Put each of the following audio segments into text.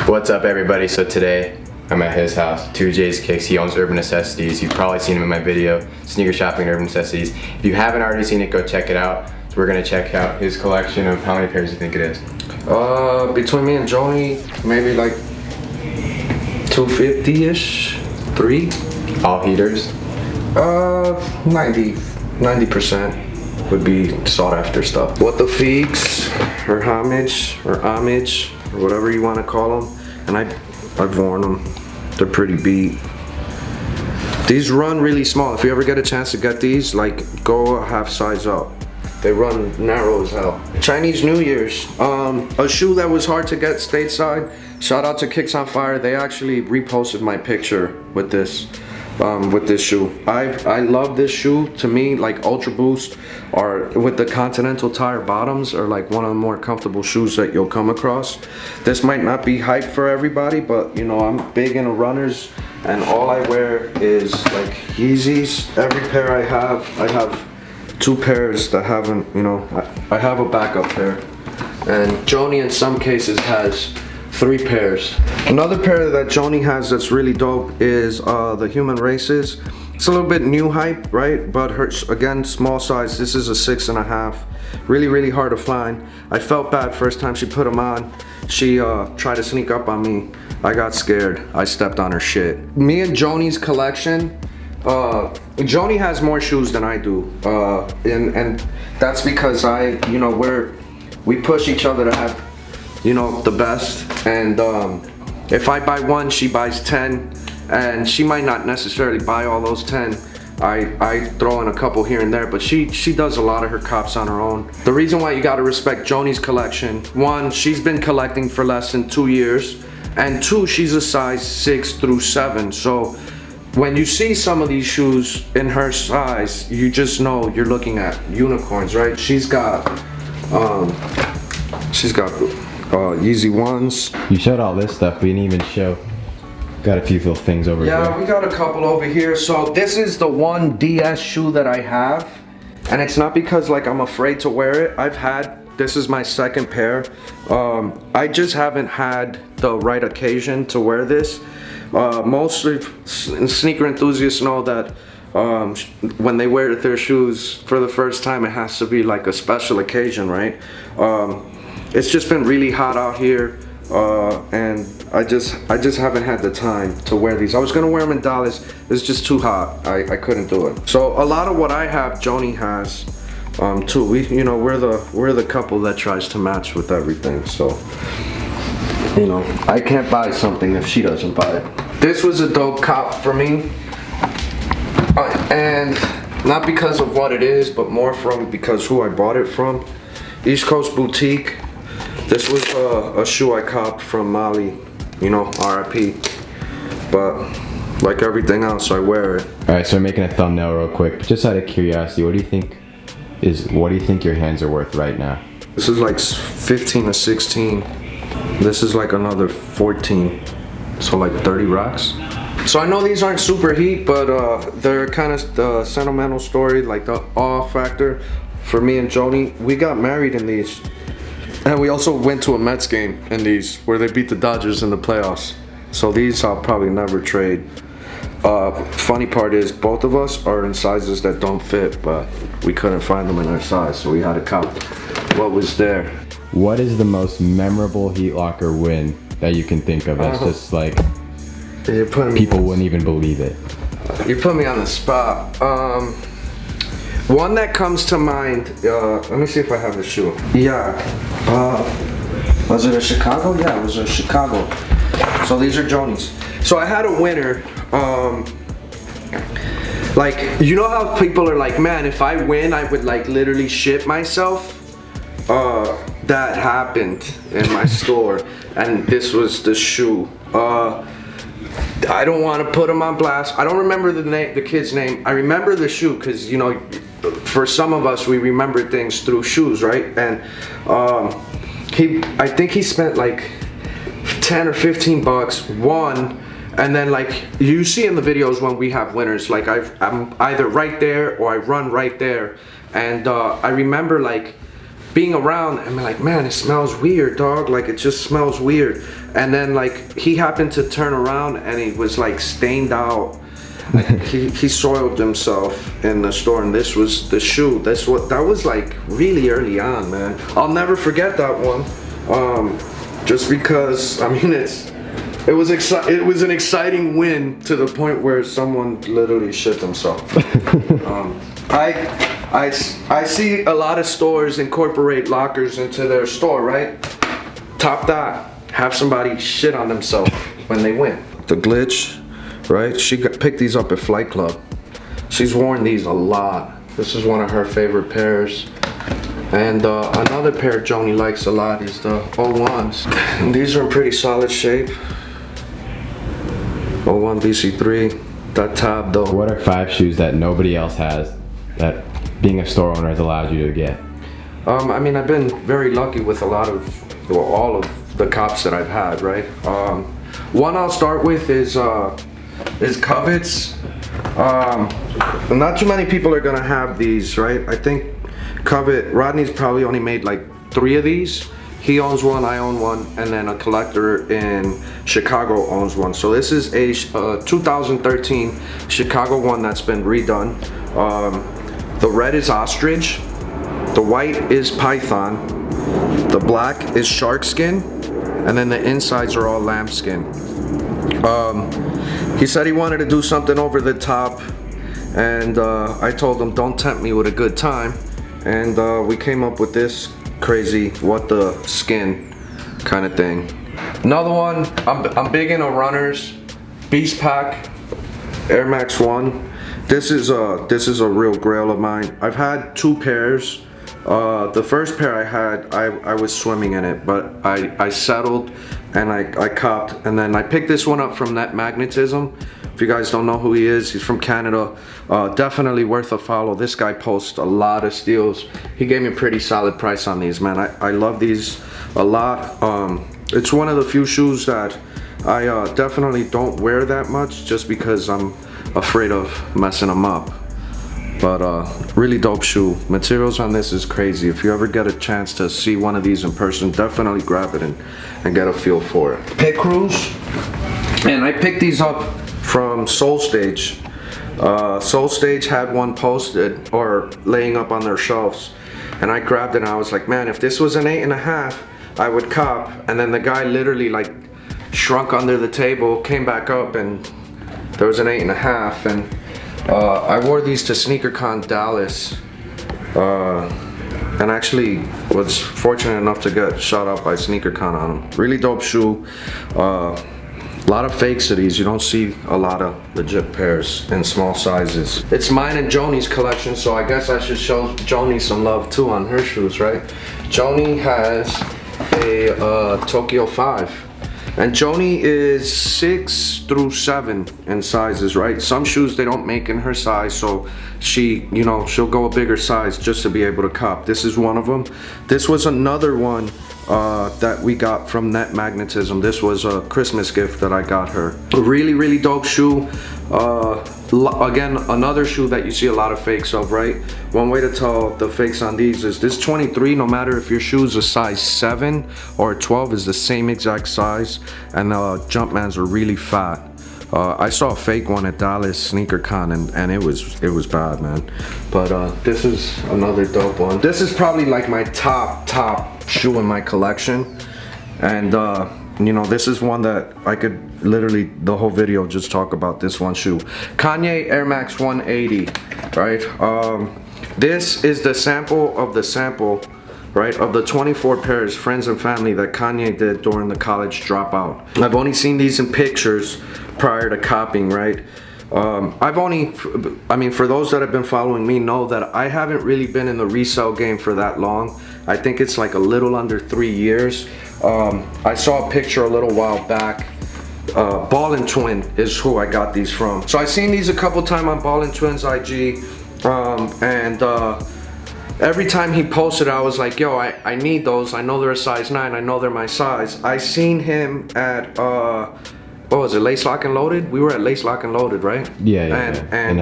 What's up, everybody? So today I'm at his house, 2J's Kicks. He owns Urban Necessities. You've probably seen him in my video, Sneaker Shopping and Urban Necessities. If you haven't already seen it, go check it out. So we're gonna check out his collection of how many pairs you think it is. Between me and Joni, maybe like 250-ish, 3. All heaters? 90% would be sought after stuff. What the Feeks, or homage, or homage, or whatever you want to call them. And I've worn them. They're pretty beat. These run really small. If you ever get a chance to get these, like, go a half size up. They run narrow as hell. Chinese New Year's. A shoe that was hard to get stateside. Shout out to Kicks on Fire. They actually reposted my picture with this shoe. I love this shoe. To me, like Ultra Boost or with the Continental tire bottoms are like one of the more comfortable shoes that you'll come across. This might not be hype for everybody, but you know, I'm big into runners and all I wear is like Yeezys. Every pair I have 2 pairs that haven't, you know, I have a backup pair. And Joni in some cases has 3 pairs. Another pair that Joni has that's really dope is the Human Races. It's a little bit new hype, right? But her, again, small size. This is a 6.5. Really hard to find. I felt bad first time she put them on. She tried to sneak up on me. I got scared. I stepped on her shit. Me and Joni's collection. Joni has more shoes than I do, and that's because we push each other to have, you know, the best. And if I buy one, she buys 10, and she might not necessarily buy all those 10. I throw in a couple here and there, but she does a lot of her cops on her own. The reason why you gotta respect Joni's collection: 1, she's been collecting for less than 2 years, and 2, she's a size 6 through 7. So when you see some of these shoes in her size, you just know you're looking at unicorns, right? She's got Yeezy ones. You showed all this stuff, but you didn't even show. Got a few little things over here. Yeah, we got a couple over here. So this is the one DS shoe that I have, and it's not because like I'm afraid to wear it. This is my 2nd pair. I just haven't had the right occasion to wear this. Mostly sneaker enthusiasts know that when they wear their shoes for the first time, it has to be like a special occasion, right? It's just been really hot out here, and I just haven't had the time to wear these. I was gonna wear them in Dallas. It's just too hot. I couldn't do it. So a lot of what I have, Joni has too. We're the couple that tries to match with everything. So, you know, I can't buy something if she doesn't buy it. This was a dope cop for me, and not because of what it is, but more because who I bought it from. East Coast Boutique. This was a shoe I copped from Molly, you know, RIP. But like everything else, I wear it. All right, so we're making a thumbnail real quick. Just out of curiosity, what do you think your hands are worth right now? This is like 15 to 16. This is like another 14, so like 30 racks. So I know these aren't super heat, but they're kind of the sentimental story, like the awe factor for me and Joni. We got married in these, and we also went to a Mets game in these where they beat the Dodgers in the playoffs. So these I'll probably never trade. Funny part is both of us are in sizes that don't fit, but we couldn't find them in our size, so we had to cop what was there. What is the most memorable Heat Locker win that you can think of? That's just like people wouldn't even believe it. You put me on the spot. One that comes to mind. Let me see if I have the shoe. Yeah. Was it a Chicago? Yeah, it was a Chicago. So these are Joni's. So I had a winner. Like, you know how people are like, man, if I win, I would like literally shit myself. That happened in my store, and this was the shoe. I don't want to put him on blast. I don't remember the kid's name. I remember the shoe because, you know, for some of us, we remember things through shoes, right? And I think he spent like 10 or 15 bucks, won, and then like you see in the videos when we have winners, like I'm either right there or I run right there, and I remember like being around and be like, man, it smells weird, dog. Like, it just smells weird. And then like he happened to turn around and he was like stained out. He soiled himself in the store, and this was the shoe. That was like really early on, man. I'll never forget that one. Just because, I mean, it was an exciting win to the point where someone literally shit themselves. I see a lot of stores incorporate lockers into their store, right? Top that, have somebody shit on themselves when they win. The glitch, right? She picked these up at Flight Club. She's worn these a lot. This is one of her favorite pairs. And another pair Joni likes a lot is the 01s. And these are in pretty solid shape. 01 BC3, that tab though. What are 5 shoes that nobody else has that being a store owner has allowed you to get? I mean, I've been very lucky with all of the cops that I've had, right? One I'll start with is Covets. Not too many people are gonna have these, right? I think Covet, Rodney's probably only made like 3 of these. He owns one, I own one, and then a collector in Chicago owns one. So this is a 2013 Chicago one that's been redone. The red is ostrich, the white is python, the black is shark skin, and then the insides are all lambskin. He said he wanted to do something over the top, and I told him don't tempt me with a good time, and we came up with this crazy what the skin kind of thing. Another one, I'm big into runners, Beast Pack Air Max 1. This is a real grail of mine. I've had 2 pairs. The first pair I had, I was swimming in it, but I settled and I copped, and then I picked this one up from Net Magnetism. If you guys don't know who he is, he's from Canada. Definitely worth a follow. This guy posts a lot of steals. He gave me a pretty solid price on these, man. I love these a lot. It's one of the few shoes that I definitely don't wear that much just because I'm afraid of messing them up. But really dope shoe. Materials on this is crazy. If you ever get a chance to see one of these in person, definitely grab it and get a feel for it. Pit Crews, and I picked these up from Soul Stage. Soul Stage had one posted or laying up on their shelves, and I grabbed it and I was like, man, if this was an 8.5, I would cop. And then the guy literally like shrunk under the table, came back up, and there was an 8.5. And I wore these to SneakerCon Dallas, and actually was fortunate enough to get shot up by SneakerCon on them. Really dope shoe. A lot of fakes of these. You don't see a lot of legit pairs in small sizes. It's mine and Joni's collection, so I guess I should show Joni some love too on her shoes, right? Joni has a Tokyo 5. And Joni is 6 through 7 in sizes, right? Some shoes they don't make in her size, so she, you know, she'll go a bigger size just to be able to cop. This is one of them. This was another one that we got from Net Magnetism. This was a Christmas gift that I got her. A really, really dope shoe. Again, another shoe that you see a lot of fakes of, right? One way to tell the fakes on these is this 23, no matter if your shoe's a size 7 or a 12, is the same exact size, and Jumpmans are really fat. I saw a fake one at Dallas SneakerCon, and it was bad, man. But this is another dope one. This is probably like my top shoe in my collection, and you know, this is one that I could literally the whole video just talk about this one shoe. Kanye Air Max 180, right? This is the sample of the sample, right, of the 24 pairs, friends and family, that Kanye did during the college dropout. I've only seen these in pictures prior to copying, right? I mean, for those that have been following me know that I haven't really been in the resale game for that long. I think it's like a little under 3 years. I saw a picture a little while back. Ball and Twin is who I got these from. So I seen these a couple times on Ball and Twin's IG, and every time he posted, I was like, yo, I need those. I know they're a size 9. I know they're my size. I seen him at what was it, Lace Lock and Loaded? We were at Lace Lock and Loaded, right? Yeah. And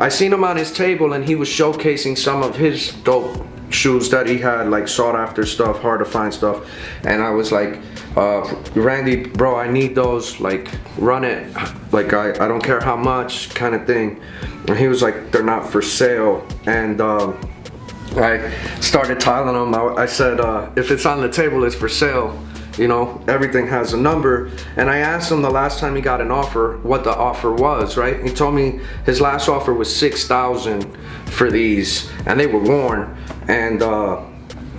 I seen him on his table, and he was showcasing some of his dope shoes that he had, like sought after stuff, hard to find stuff. And I was like, Randy, bro, I need those, like run it, like I don't care how much, kind of thing. And he was like, they're not for sale. And I started telling him, I said, if it's on the table, it's for sale. You know, everything has a number. And I asked him the last time he got an offer, what the offer was, right? He told me his last offer was $6,000 for these, and they were worn. And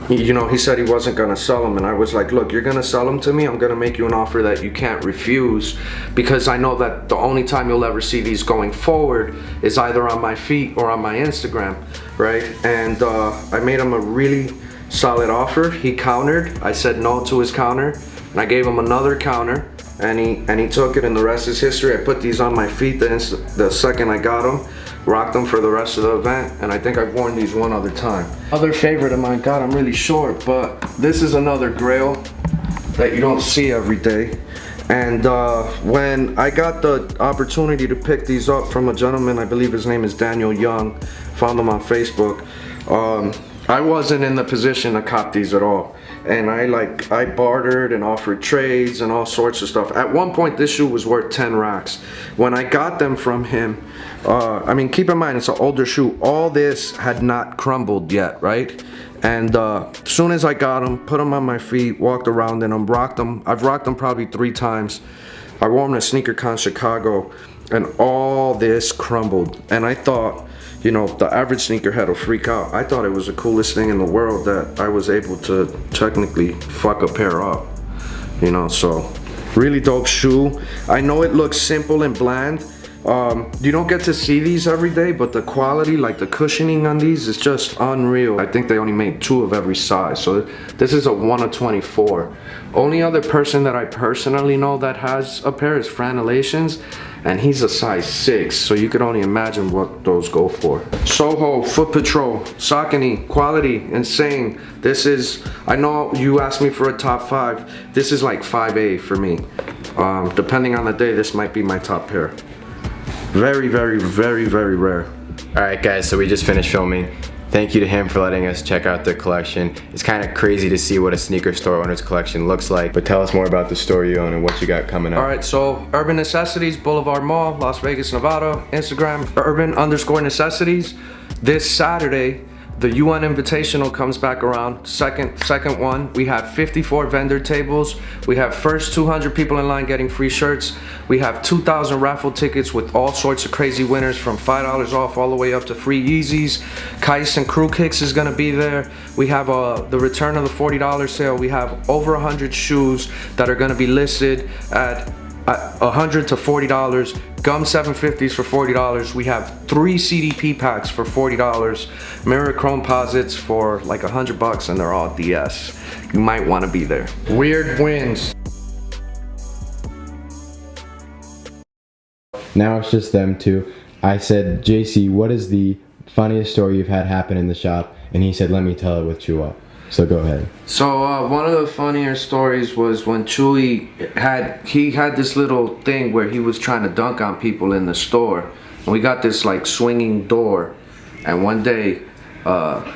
you know, he said he wasn't gonna sell them, and I was like, look, you're gonna sell them to me, I'm gonna make you an offer that you can't refuse, because I know that the only time you'll ever see these going forward is either on my feed or on my Instagram, right? And I made him a really solid offer. He countered. I said no to his counter, and I gave him another counter, and he took it, and the rest is history. I put these on my feet the second I got them, rocked them for the rest of the event, and I think I've worn these one other time. Other favorite of mine, God, I'm really short, but this is another Grail that you don't see every day. And when I got the opportunity to pick these up from a gentleman, I believe his name is Daniel Young, found him on Facebook, I wasn't in the position to cop these at all. And I bartered and offered trades and all sorts of stuff. At one point, this shoe was worth 10 racks. When I got them from him, I mean, keep in mind, it's an older shoe. All this had not crumbled yet, right? And as soon as I got them, put them on my feet, walked around in them, rocked them. I've rocked them probably 3 times. I wore them to SneakerCon Chicago, and all this crumbled. And I thought, you know, the average sneakerhead will freak out. I thought it was the coolest thing in the world that I was able to technically fuck a pair up, you know. So really dope shoe. I know it looks simple and bland. You don't get to see these every day, but the quality, like the cushioning on these, is just unreal. I think they only made 2 of every size, so this is a 1 of 24. Only other person that I personally know that has a pair is Valuations, and he's a size 6, so you could only imagine what those go for. Soho, Foot Patrol, Saucony, quality, insane. This is, I know you asked me for a top 5. This is like 5A for me. Depending on the day, this might be my top pair. Very, very, very, very rare. Alright guys, so we just finished filming. Thank you to him for letting us check out the collection. It's kind of crazy to see what a sneaker store owner's collection looks like, but tell us more about the store you own and what you got coming up. Alright, so Urban Necessities, Boulevard Mall, Las Vegas, Nevada. Instagram, urban_necessities. This Saturday, the UN Invitational comes back around, second one. We have 54 vendor tables. We have first 200 people in line getting free shirts. We have 2,000 raffle tickets with all sorts of crazy winners, from $5 off all the way up to free Yeezys. Kais and Crew Kicks is gonna be there. We have the return of the $40 sale. We have over 100 shoes that are gonna be listed at $100 to $40. Gum 750s for $40. We have 3 CDP packs for $40. Mirror chrome posits for like $100, and they're all DS. You might want to be there. Weird wins. Now it's just them two. I said, JC, what is the funniest story you've had happen in the shop? And he said, let me tell it with Chew Up. So go ahead. So one of the funnier stories was when Chewy had this little thing where he was trying to dunk on people in the store. And we got this like swinging door. And one day,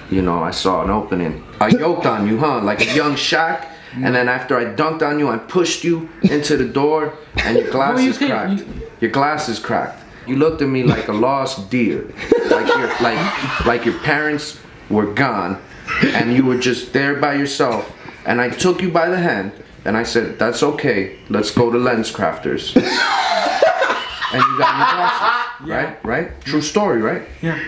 you know, I saw an opening. I yoked on you, huh? Like a young Shaq. And then after I dunked on you, I pushed you into the door, and your glasses cracked. Your glasses cracked. You looked at me like a lost deer. Like your parents were gone, and you were just there by yourself. And I took you by the hand, and I said, that's okay, let's go to Lens Crafters. And you got your glasses, right? Right? True story, right? Yeah.